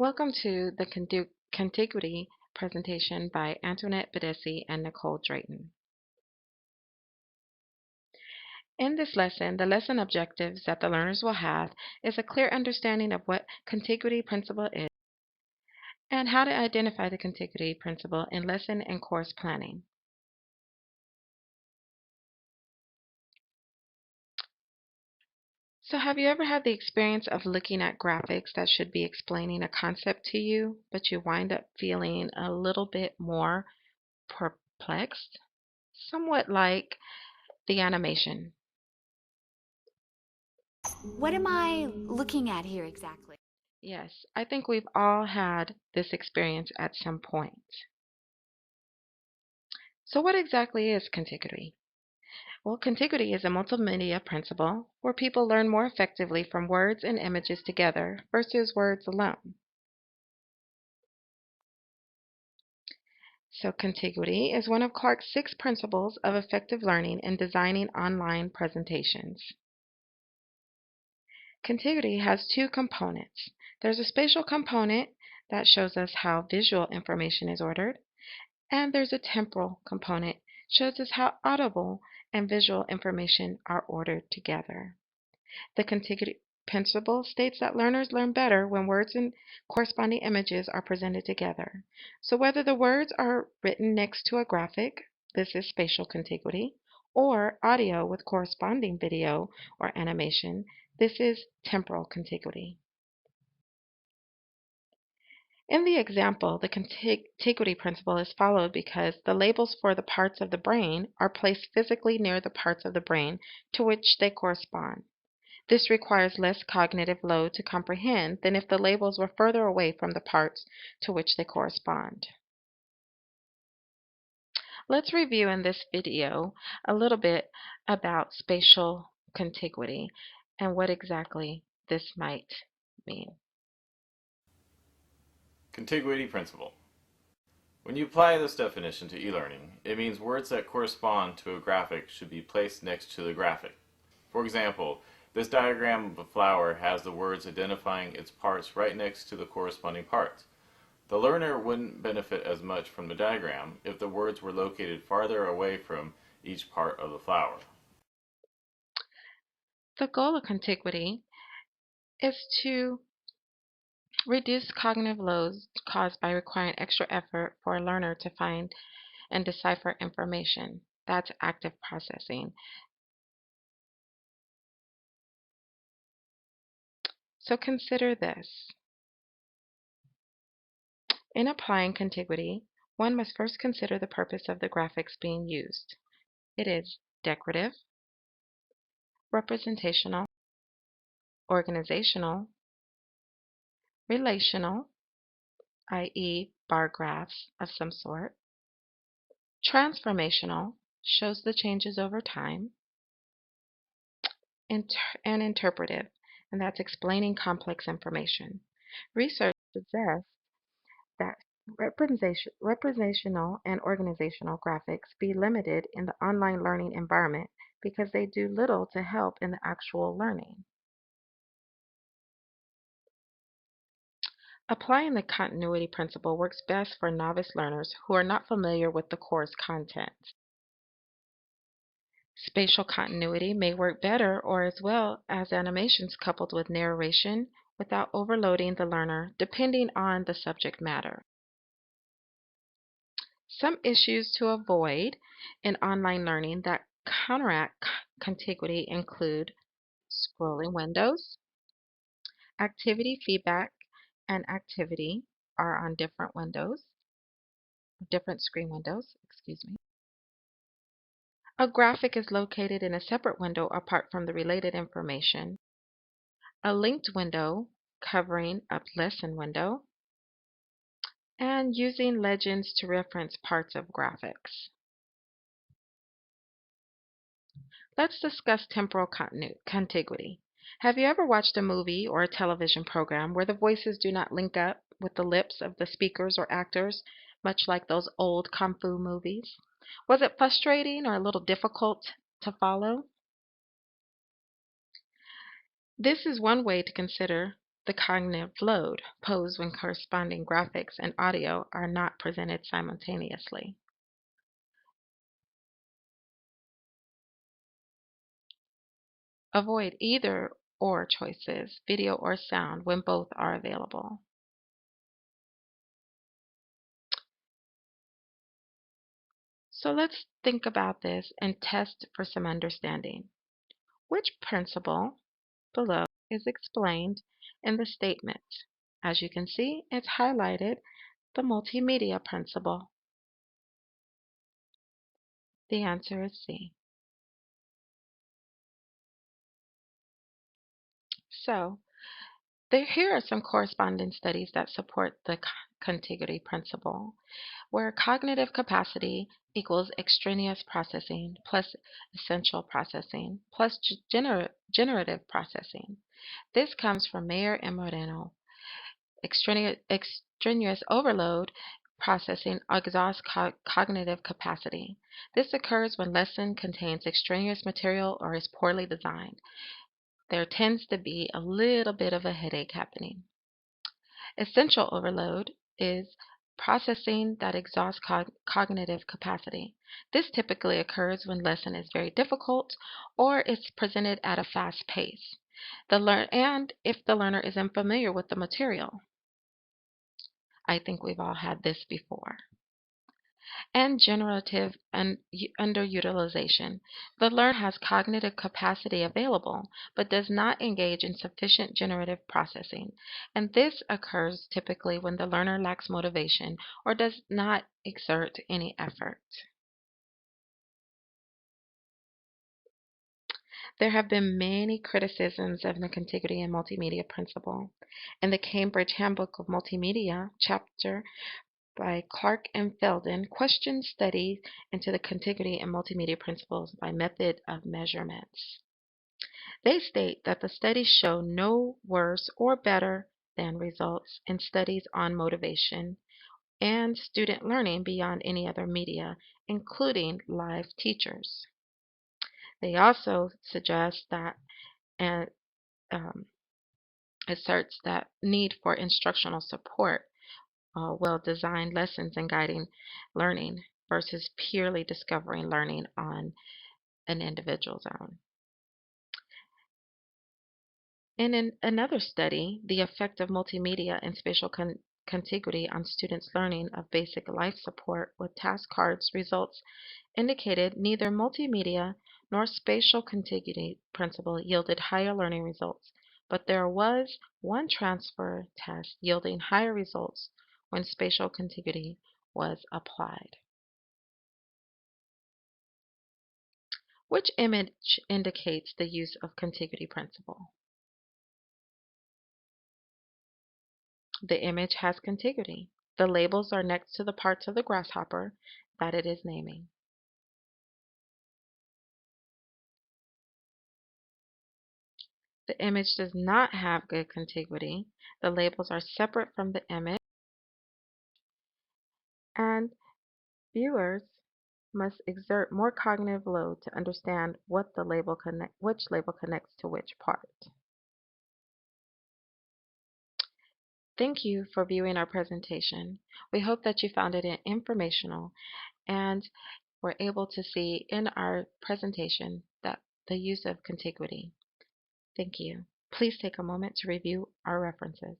Welcome to the Contiguity presentation by Antoinette Bedessie and Nicole Dreighton. In this lesson, the lesson objectives that the learners will have is a clear understanding of what contiguity principle is and how to identify the contiguity principle in lesson and course planning. So have you ever had the experience of looking at graphics that should be explaining a concept to you, but you wind up feeling a little bit more perplexed? Somewhat like the animation. What am I looking at here exactly? Yes, I think we've all had this experience at some point. So what exactly is contiguity? Well, contiguity is a multimedia principle where people learn more effectively from words and images together versus words alone. So contiguity is one of Clarke's 6 principles of effective learning in designing online presentations. Contiguity has 2 components. There's a spatial component that shows us how visual information is ordered, and there's a temporal component, shows us how audible and visual information are ordered together. The contiguity principle states that learners learn better when words and corresponding images are presented together. So whether the words are written next to a graphic, this is spatial contiguity, or audio with corresponding video or animation, this is temporal contiguity. In the example, the contiguity principle is followed because the labels for the parts of the brain are placed physically near the parts of the brain to which they correspond. This requires less cognitive load to comprehend than if the labels were further away from the parts to which they correspond. Let's review in this video a little bit about spatial contiguity and what exactly this might mean. Contiguity principle. When you apply this definition to e-learning, it means words that correspond to a graphic should be placed next to the graphic. For example, this diagram of a flower has the words identifying its parts right next to the corresponding parts. The learner wouldn't benefit as much from the diagram if the words were located farther away from each part of the flower. The goal of contiguity is to reduce cognitive loads caused by requiring extra effort for a learner to find and decipher information. That's active processing. So consider this. In applying contiguity, one must first consider the purpose of the graphics being used. It is decorative, representational, organizational, relational, i.e. bar graphs of some sort, transformational, shows the changes over time, and interpretive, and that's explaining complex information. Research suggests that representational and organizational graphics be limited in the online learning environment because they do little to help in the actual learning. Applying the continuity principle works best for novice learners who are not familiar with the course content. Spatial continuity may work better or as well as animations coupled with narration without overloading the learner, depending on the subject matter. Some issues to avoid in online learning that counteract contiguity include scrolling windows, activity feedback and activity are on different screen windows, excuse me. A graphic is located in a separate window apart from the related information. A linked window covering a lesson window, and using legends to reference parts of graphics. Let's discuss temporal contiguity. Have you ever watched a movie or a television program where the voices do not link up with the lips of the speakers or actors, much like those old kung fu movies? Was it frustrating or a little difficult to follow? This is one way to consider the cognitive load posed when corresponding graphics and audio are not presented simultaneously. Avoid either or choices, video or sound, when both are available. So let's think about this and test for some understanding. Which principle below is explained in the statement? As you can see, it's highlighted the multimedia principle. The answer is C. So, here are some corresponding studies that support the contiguity principle, where cognitive capacity equals extraneous processing plus essential processing plus generative processing. This comes from Mayer and Moreno. Extraneous overload processing exhausts cognitive capacity. This occurs when lesson contains extraneous material or is poorly designed. There tends to be a little bit of a headache happening. Essential overload is processing that exhausts cognitive capacity. This typically occurs when lesson is very difficult or it's presented at a fast pace. And if the learner is unfamiliar with the material. I think we've all had this before. And generative underutilization. The learner has cognitive capacity available, but does not engage in sufficient generative processing. And this occurs typically when the learner lacks motivation or does not exert any effort. There have been many criticisms of the contiguity and multimedia principle. In the Cambridge Handbook of Multimedia, chapter by Clark and Felden questions studies into the contiguity and multimedia principles by method of measurements. They state that the studies show no worse or better than results in studies on motivation and student learning beyond any other media, including live teachers. They also suggest that and asserts that need for instructional support, well-designed lessons and guiding learning versus purely discovering learning on an individual's own. In another study, the effect of multimedia and spatial contiguity on students' learning of basic life support with task cards results indicated neither multimedia nor spatial contiguity principle yielded higher learning results, but there was one transfer test yielding higher results when spatial contiguity was applied. Which image indicates the use of contiguity principle? The image has contiguity. The labels are next to the parts of the grasshopper that it is naming. The image does not have good contiguity. The labels are separate from the image, and viewers must exert more cognitive load to understand which label connects to which part. Thank you for viewing our presentation. We hope that you found it informational and were able to see in our presentation that the use of contiguity. Thank you. Please take a moment to review our references.